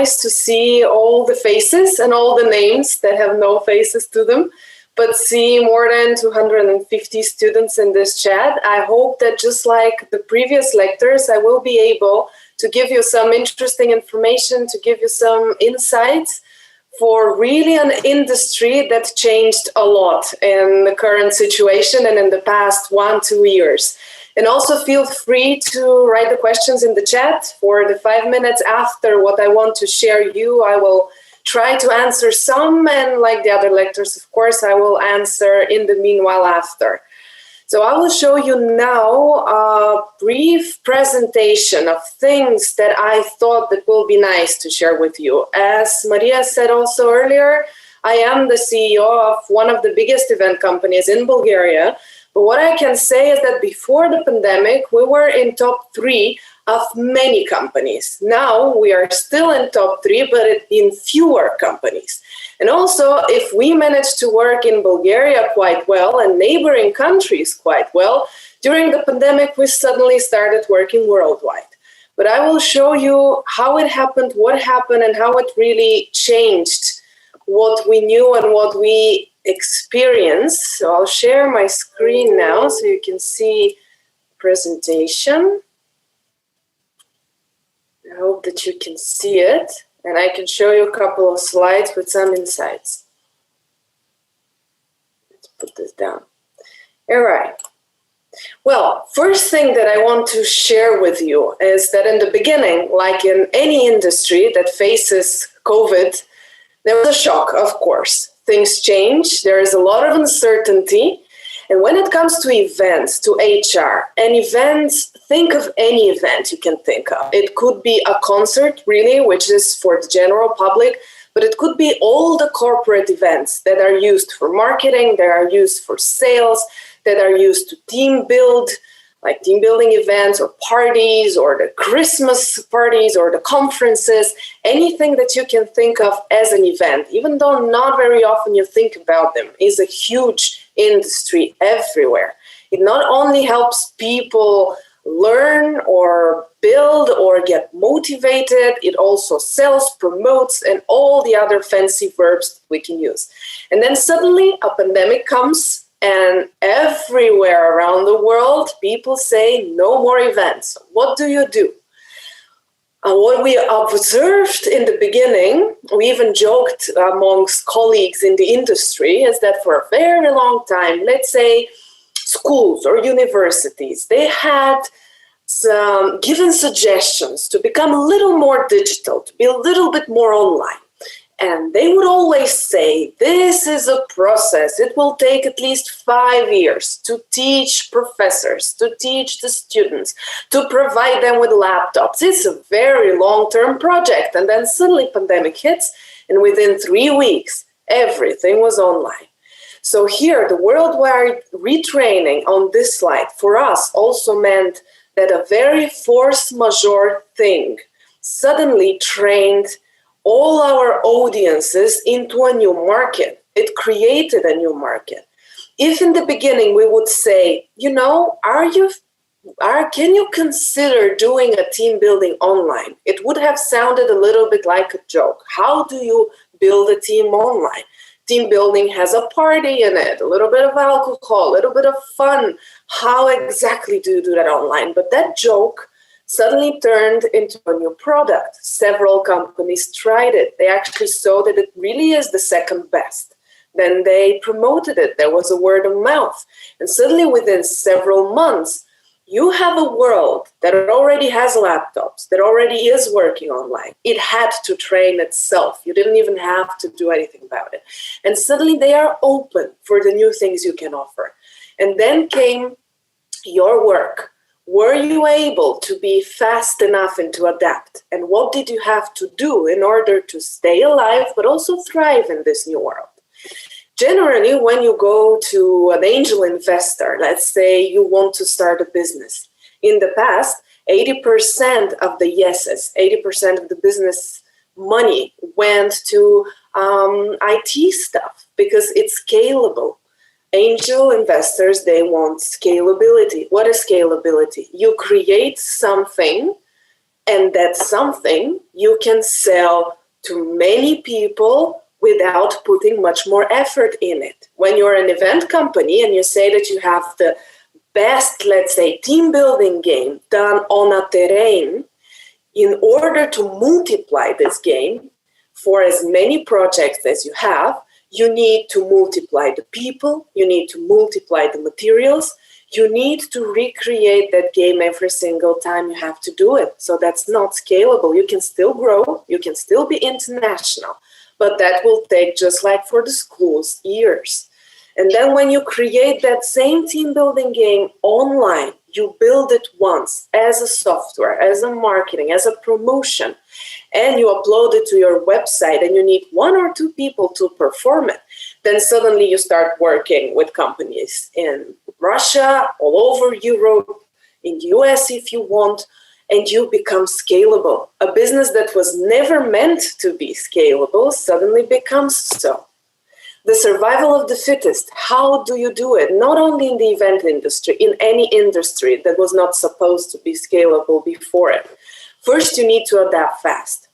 nice to see all the faces and all the names that have no faces to them, but see more than 250 students in this chat. I hope that just like the previous lectures, I will be able to give you some interesting information, to give you some insights for really an industry that changed a lot in the current situation and in the past 1-2 years. And also feel free to write the questions in the chat. For the 5 minutes after what I want to share you, I will try to answer some, and like the other lectures, of course, I will answer in the meanwhile after. So I will show you now a brief presentation of things that I thought that will be nice to share with you. As Maria said also earlier, I am the CEO of one of the biggest event companies in Bulgaria. But what I can say is that before the pandemic, we were in top 3 of many companies. Now we are still in top 3, but in fewer companies. And also, if we managed to work in Bulgaria quite well and neighboring countries quite well, during the pandemic, we suddenly started working worldwide. But I will show you how it happened, what happened, and how it really changed what we knew and what we experienced. So I'll share my screen now so you can see presentation. I hope that you can see it. And I can show you a couple of slides with some insights. Let's put this down. All right. Well, first thing that I want to share with you is that in the beginning, like in any industry that faces COVID, there was a shock, of course. Things change. There is a lot of uncertainty. And when it comes to events, to HR, and events, think of any event you can think of. It could be a concert, really, which is for the general public, but it could be all the corporate events that are used for marketing, that are used for sales, that are used to team build, like team building events or parties or the Christmas parties or the conferences, anything that you can think of as an event, even though not very often you think about them, is a huge industry everywhere. It not only helps people learn or build or get motivated, it also sells, promotes, and all the other fancy verbs we can use. And then suddenly a pandemic comes, and everywhere around the world, people say no more events. What do you do? What we observed in the beginning, we even joked amongst colleagues in the industry, is that for a very long time, let's say schools or universities, they had given suggestions to become a little more digital, to be a little bit more online. And they would always say, this is a process. It will take at least 5 years to teach professors, to teach the students, to provide them with laptops. It's a very long-term project. And then suddenly pandemic hits, and within 3 weeks, everything was online. So here, the worldwide retraining on this slide for us also meant that a very force majeure thing suddenly trained all our audiences into a new market. It created a new market. If in the beginning we would say, you know, can you consider doing a team building online? It would have sounded a little bit like a joke. How do you build a team online? Team building has a party in it, a little bit of alcohol, a little bit of fun. How exactly do you do that online? But that joke suddenly turned into a new product. Several companies tried it. They actually saw that it really is the second best. Then they promoted it. There was a word of mouth. And suddenly within several months, you have a world that already has laptops, that already is working online. It had to train itself. You didn't even have to do anything about it. And suddenly they are open for the new things you can offer. And then came your work. Were you able to be fast enough and to adapt? And what did you have to do in order to stay alive, but also thrive in this new world? Generally, when you go to an angel investor, let's say you want to start a business. In the past, 80% of the yeses, 80% of the business money went to IT stuff because it's scalable. Angel investors, they want scalability. What is scalability? You create something And that's something you can sell to many people without putting much more effort in it. When you're an event company and you say that you have the best, let's say, team building game done on a terrain, in order to multiply this game for as many projects as you have, you need to multiply the people, you need to multiply the materials, you need to recreate that game every single time you have to do it. So that's not scalable. You can still grow, you can still be international, but that will take, just like for the schools, years. And then when you create that same team building game online, you build it once as a software, as a marketing, as a promotion, and you upload it to your website and you need 1 or 2 people to perform it. Then suddenly you start working with companies in Russia, all over Europe, in the US if you want, and you become scalable. A business that was never meant to be scalable suddenly becomes so. The survival of the fittest, how do you do it? Not only in the event industry, in any industry that was not supposed to be scalable before it. First, you need to adapt fast.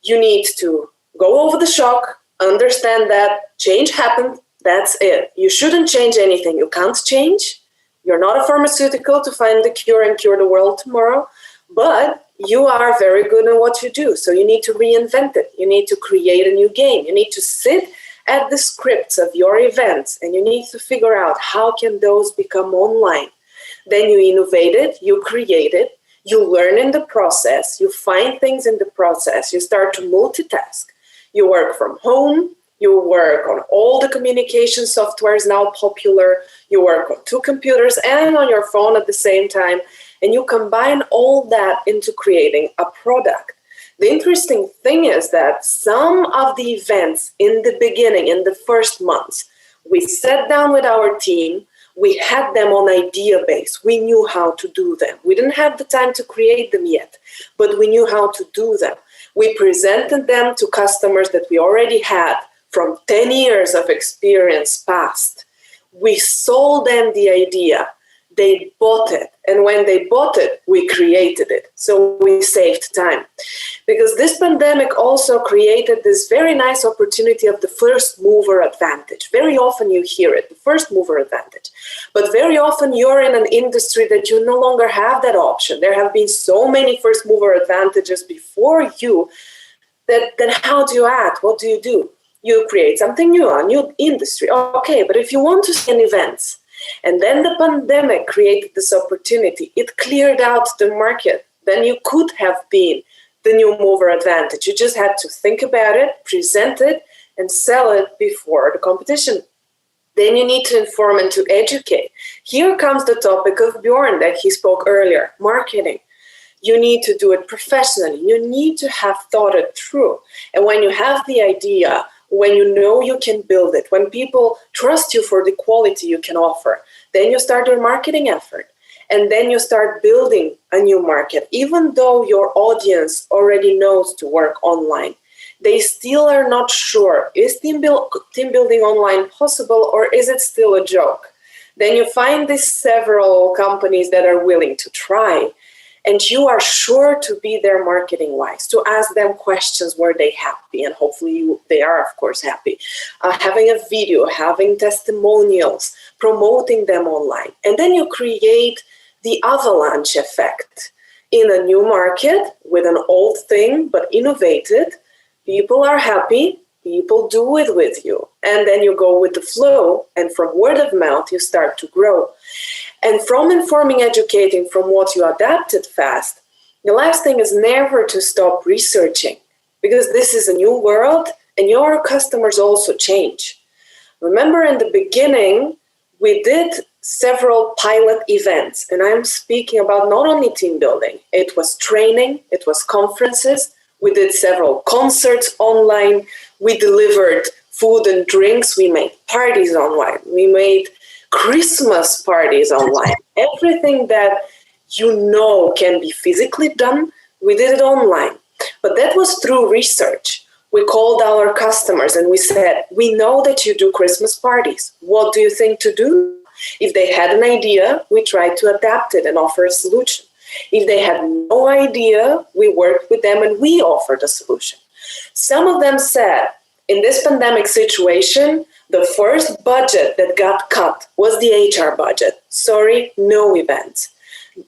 You need to go over the shock, understand that change happened, that's it. You shouldn't change anything. You can't change. You're not a pharmaceutical to find the cure and cure the world tomorrow, but you are very good at what you do. So you need to reinvent it. You need to create a new game. You need to sit at the scripts of your events and you need to figure out how can those become online. Then you innovate it, you create it, you learn in the process, you find things in the process, you start to multitask. You work from home, you work on all the communication softwares now popular, you work on 2 computers and on your phone at the same time, and you combine all that into creating a product. The interesting thing is that some of the events in the beginning, in the first months, we sat down with our team, we had them on idea base, we knew how to do them. We didn't have the time to create them yet, but we knew how to do them. We presented them to customers that we already had from 10 years of experience past. We sold them the idea. They bought it. And when they bought it, we created it. So we saved time. Because this pandemic also created this very nice opportunity of the first mover advantage. Very often you hear it, the first mover advantage. But very often you're in an industry that you no longer have that option. There have been so many first mover advantages before you that then how do you act? What do? You create something new, a new industry. Okay, but if you want to see events, and then the pandemic created this opportunity, it cleared out the market. Then you could have been the new mover advantage. You just had to think about it, present it, and sell it before the competition. Then you need to inform and to educate. Here comes the topic of Bjorn that he spoke earlier, marketing. You need to do it professionally. You need to have thought it through. And when you have the idea, when you know you can build it, when people trust you for the quality you can offer, then you start your marketing effort. And then you start building a new market. Even though your audience already knows to work online, they still are not sure, is team building online possible or is it still a joke? Then you find these several companies that are willing to try. And you are sure to be there marketing-wise, to ask them questions, were they happy? And hopefully they are, of course, happy. Having a video, having testimonials, promoting them online. And then you create the avalanche effect. In a new market, with an old thing, but innovated, people are happy, people do it with you. And then you go with the flow, and from word of mouth, you start to grow. And from informing, educating from what you adapted fast, the last thing is never to stop researching, because this is a new world and your customers also change. Remember in the beginning, we did several pilot events, and I'm speaking about not only team building, it was training, it was conferences, we did several concerts online, we delivered food and drinks, we made parties online, we made Christmas parties online. Everything that you know can be physically done, we did it online. But that was through research. We called our customers and we said, we know that you do Christmas parties. What do you think to do? If they had an idea, we tried to adapt it and offer a solution. If they had no idea, we worked with them and we offered a solution. Some of them said, in this pandemic situation, the first budget that got cut was the HR budget. Sorry, no events.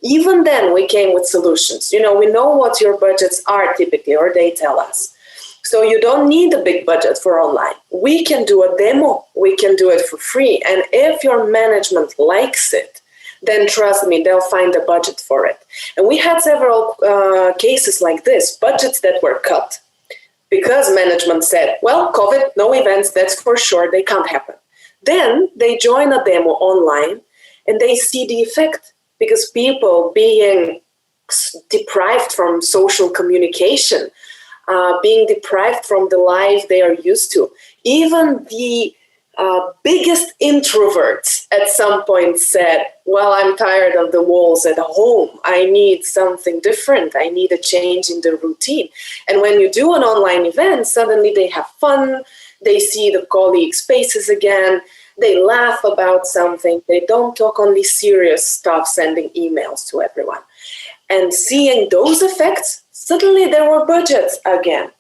Even then, we came with solutions. We know what your budgets are typically, or they tell us. So you don't need a big budget for online. We can do a demo. We can do it for free. And if your management likes it, then trust me, they'll find a budget for it. And we had several cases like this, budgets that were cut because management said, well, COVID, no events, that's for sure, they can't happen. Then they join a demo online and they see the effect, because people being deprived from social communication, being deprived from the life they are used to. Even the biggest introverts at some point said, well, I'm tired of the walls at home. I need something different. I need a change in the routine. And when you do an online event, suddenly they have fun. They see the colleagues' faces again. They laugh about something. They don't talk only serious stuff, sending emails to everyone. And seeing those effects, suddenly there were budgets again.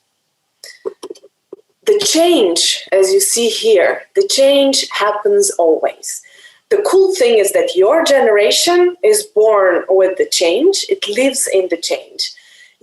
The change, as you see here, the change happens always. The cool thing is that your generation is born with the change. It lives in the change.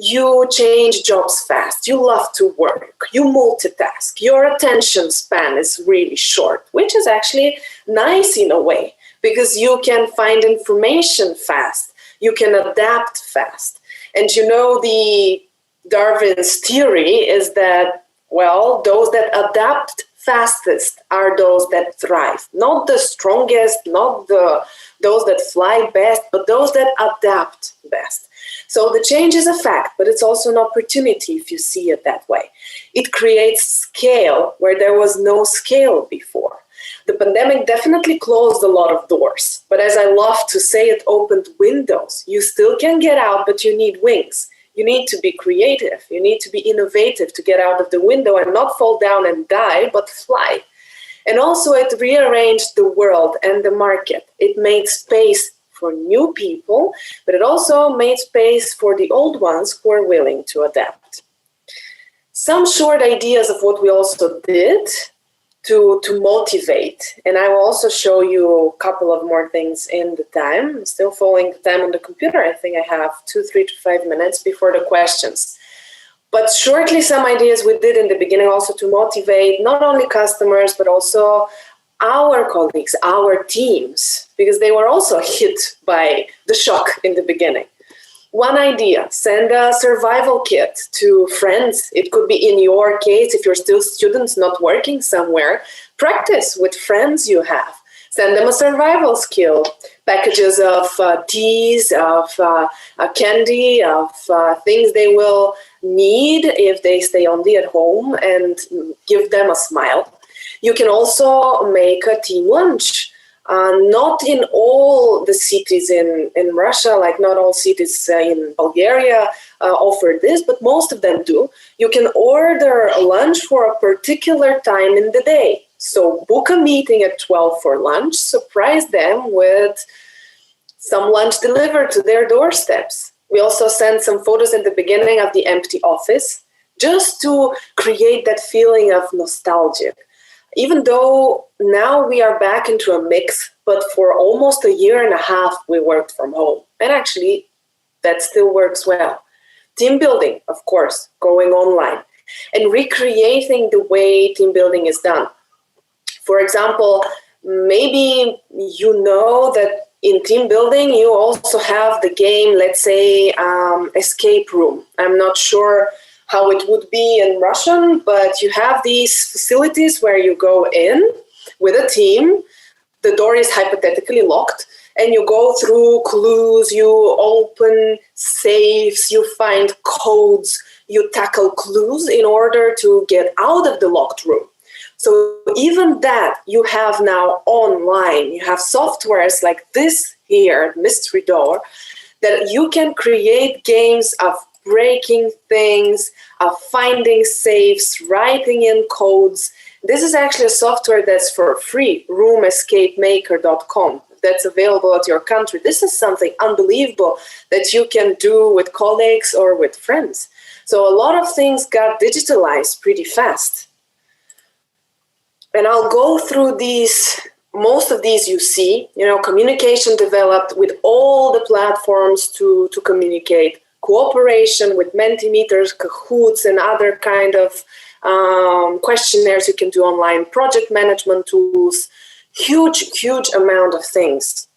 You change jobs fast. You love to work. You multitask. Your attention span is really short, which is actually nice in a way, because you can find information fast. You can adapt fast. And the Darwin's theory is that, well, those that adapt fastest are those that thrive. Not the strongest, not those that fly best, but those that adapt best. So the change is a fact, but it's also an opportunity if you see it that way. It creates scale where there was no scale before. The pandemic definitely closed a lot of doors, but as I love to say, it opened windows. You still can get out, but you need wings. You need to be creative. You need to be innovative to get out of the window and not fall down and die, but fly. And also it rearranged the world and the market. It made space for new people, but it also made space for the old ones who are willing to adapt. Some short ideas of what we also did to motivate, and I will also show you a couple of more things in the time. I'm still following the time on the computer. I think I have 3 to 5 minutes before the questions. But shortly, some ideas we did in the beginning also to motivate not only customers, but also our colleagues, our teams, because they were also hit by the shock in the beginning. One idea, send a survival kit to friends. It could be, in your case, if you're still students not working somewhere, practice with friends you have. Send them a survival skill, packages of teas, of candy, of things they will need if they stay only at home, and give them a smile. You can also make a team lunch. Not in all the cities in Russia, like not all cities in Bulgaria offer this, but most of them do. You can order a lunch for a particular time in the day. So book a meeting at 12 for lunch, surprise them with some lunch delivered to their doorsteps. We also sent some photos at the beginning of the empty office, just to create that feeling of nostalgia. Even though now we are back into a mix, but for almost a year and a half, we worked from home. And actually, that still works well. Team building, of course, going online and recreating the way team building is done. For example, maybe you know that in team building, you also have the game, let's say, escape room. I'm not sure how it would be in Russian, but you have these facilities where you go in with a team, the door is hypothetically locked, and you go through clues, you open safes, you find codes, you tackle clues in order to get out of the locked room. So even that you have now online. You have softwares like this here, Mystery Door, that you can create games of breaking things, finding safes, writing in codes. This is actually a software that's for free, roomescapemaker.com. that's available at your country. This is something unbelievable that you can do with colleagues or with friends. So a lot of things got digitalized pretty fast. And I'll go through these. Most of these you see, communication developed with all the platforms to communicate, cooperation with Mentimeters, Kahoots, and other kind of questionnaires you can do online, project management tools, huge amount of things.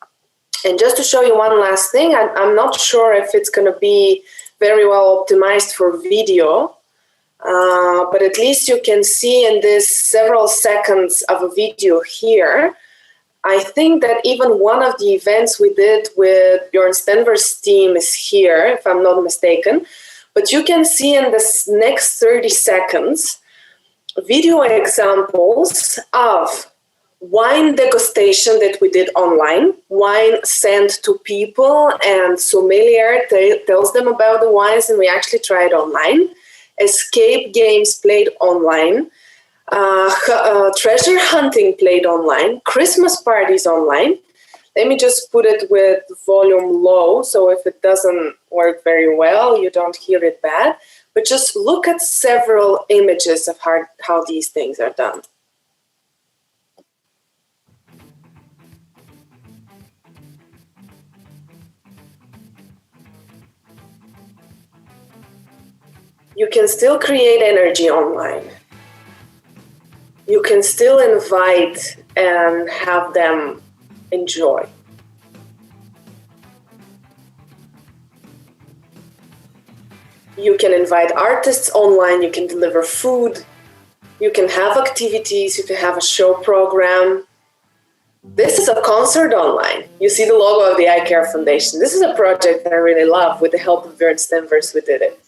And just to show you one last thing, I'm not sure if it's going to be very well optimized for video, but at least you can see in this several seconds of a video here. I think that even one of the events we did with Bjorn Stenver's team is here, if I'm not mistaken. But you can see in this next 30 seconds video examples of wine degustation that we did online, wine sent to people, and sommelier tells them about the wines, and we actually tried online. Escape games played online. Treasure hunting played online, Christmas parties online. Let me just put it with volume low, so if it doesn't work very well, you don't hear it bad. But just look at several images of how these things are done. You can still create energy online. You can still invite and have them enjoy. You can invite artists online, you can deliver food, you can have activities, you can have a show program. This is a concert online. You see the logo of the Eye Care Foundation. This is a project that I really love. With the help of Bjorn Stenvers, we did it.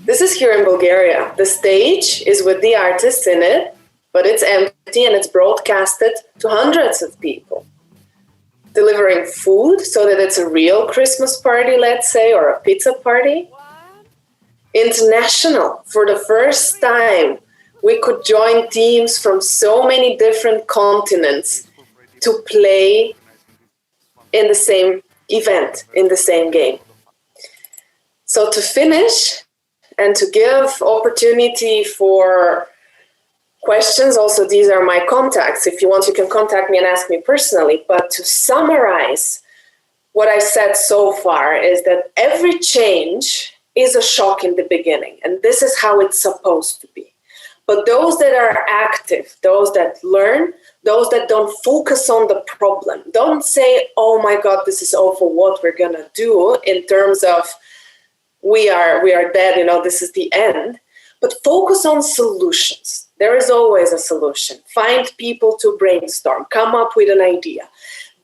This is here in Bulgaria. The stage is with the artists in it, but it's empty and it's broadcasted to hundreds of people. Delivering food so that it's a real Christmas party, let's say, or a pizza party. International. For the first time, we could join teams from so many different continents to play in the same event, in the same game. So to finish, and to give opportunity for questions, also these are my contacts. If you want, you can contact me and ask me personally. But to summarize what I said so far is that every change is a shock in the beginning. And this is how it's supposed to be. But those that are active, those that learn, those that don't focus on the problem, don't say, oh my God, this is awful, what we're going to do in terms of we are dead, this is the end. But focus on solutions. There is always a solution. Find people to brainstorm, come up with an idea.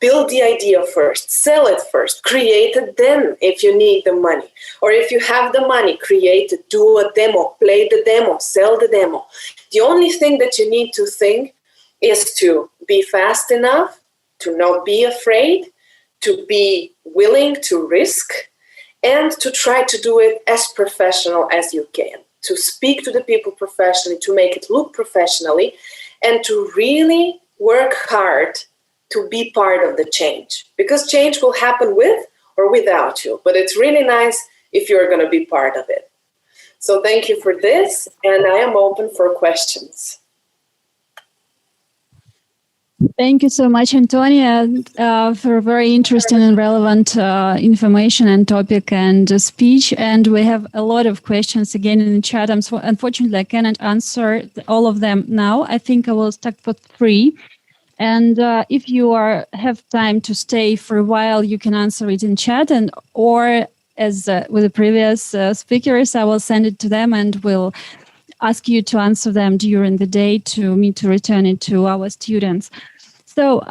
Build the idea first, sell it first, create it then if you need the money. Or if you have the money, create it, do a demo, play the demo, sell the demo. The only thing that you need to think is to be fast enough, to not be afraid, to be willing to risk, and to try to do it as professional as you can. To speak to the people professionally, to make it look professionally, and to really work hard to be part of the change. Because change will happen with or without you, but it's really nice if you're going to be part of it. So thank you for this, and I am open for questions. Thank you so much, Antonia, for very interesting and relevant information and topic and speech. And we have a lot of questions again in the chat. Unfortunately, I cannot answer all of them now. I think I will start with 3. And if you have time to stay for a while, you can answer it in chat, or as with the previous speakers, I will send it to them and we'll ask you to answer them during the day to return it to our students. So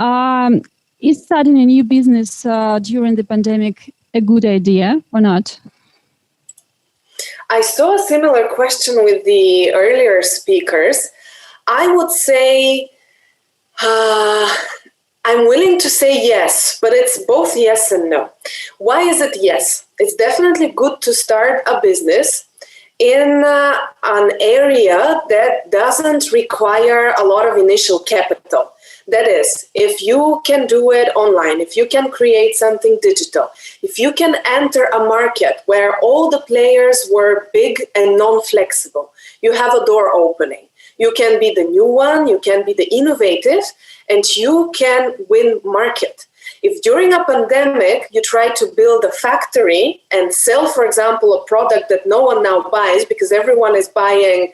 is starting a new business during the pandemic a good idea or not? I saw a similar question with the earlier speakers. I would say I'm willing to say yes, but it's both yes and no. Why is it yes? It's definitely good to start a business in an area that doesn't require a lot of initial capital. That is, if you can do it online, if you can create something digital, if you can enter a market where all the players were big and non-flexible, you have a door opening. You can be the new one, you can be the innovative, and you can win market. If during a pandemic you try to build a factory and sell, for example, a product that no one now buys because everyone is buying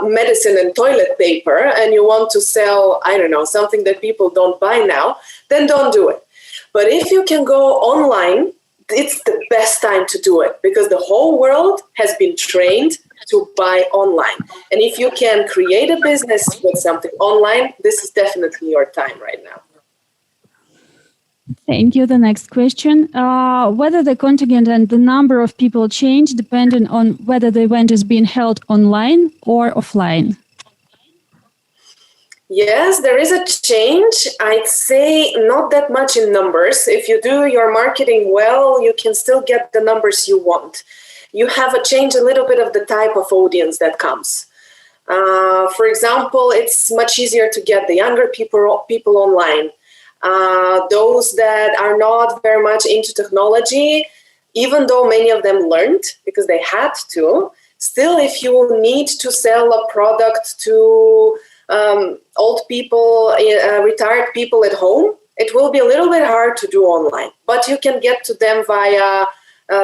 medicine and toilet paper, and you want to sell, I don't know, something that people don't buy now, then don't do it. But if you can go online, it's the best time to do it because the whole world has been trained to buy online. And if you can create a business with something online, this is definitely your time right now. Thank you. The next question. Whether the contingent and the number of people change depending on whether the event is being held online or offline? Yes, there is a change. I'd say not that much in numbers. If you do your marketing well, you can still get the numbers you want. You have a change a little bit of the type of audience that comes. For example, it's much easier to get the younger people online. Those that are not very much into technology, even though many of them learned because they had to, still if you need to sell a product to old people, retired people at home, it will be a little bit hard to do online, but you can get to them via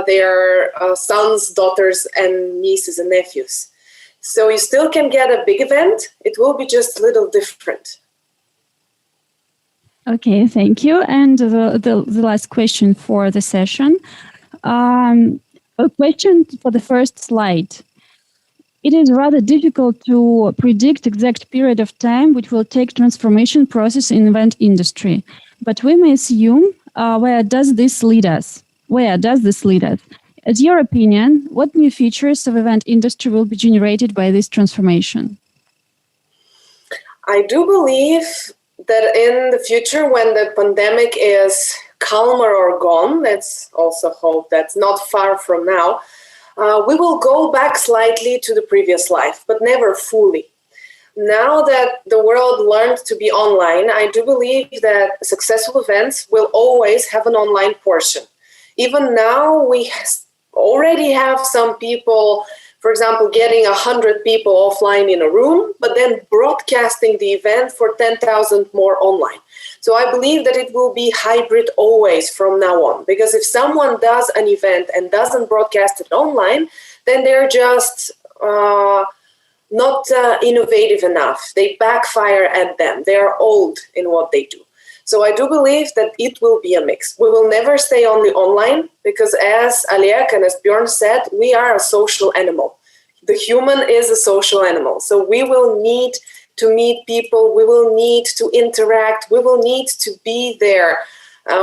their sons, daughters, and nieces and nephews. So you still can get a big event. It will be just a little different. Okay, thank you. And the last question for the session. A question for the first slide. It is rather difficult to predict exact period of time which will take transformation process in event industry. But we may assume where does this lead us? Where does this lead us? As your opinion, what new features of event industry will be generated by this transformation? I do believe that in the future, when the pandemic is calmer or gone, let's also hope that's not far from now, we will go back slightly to the previous life, but never fully. Now that the world learned to be online, I do believe that successful events will always have an online portion. Even now, we already have some people, for example, getting 100 people offline in a room, but then broadcasting the event for 10,000 more online. So I believe that it will be hybrid always from now on, because if someone does an event and doesn't broadcast it online, then they're just not innovative enough. They backfire at them. They are old in what they do. So I do believe that it will be a mix. We will never stay only online because, as Alek and as Björn said, we are a social animal. The human is a social animal. So we will need to meet people. We will need to interact. We will need to be there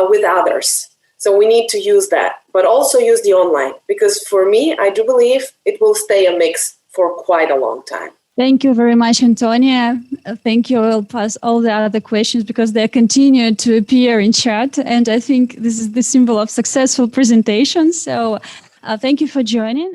with others. So we need to use that, but also use the online, because for me, I do believe it will stay a mix for quite a long time. Thank you very much, Antonia. Thank you. I'll pass all the other questions because they continue to appear in chat. And I think this is the symbol of successful presentation. So thank you for joining.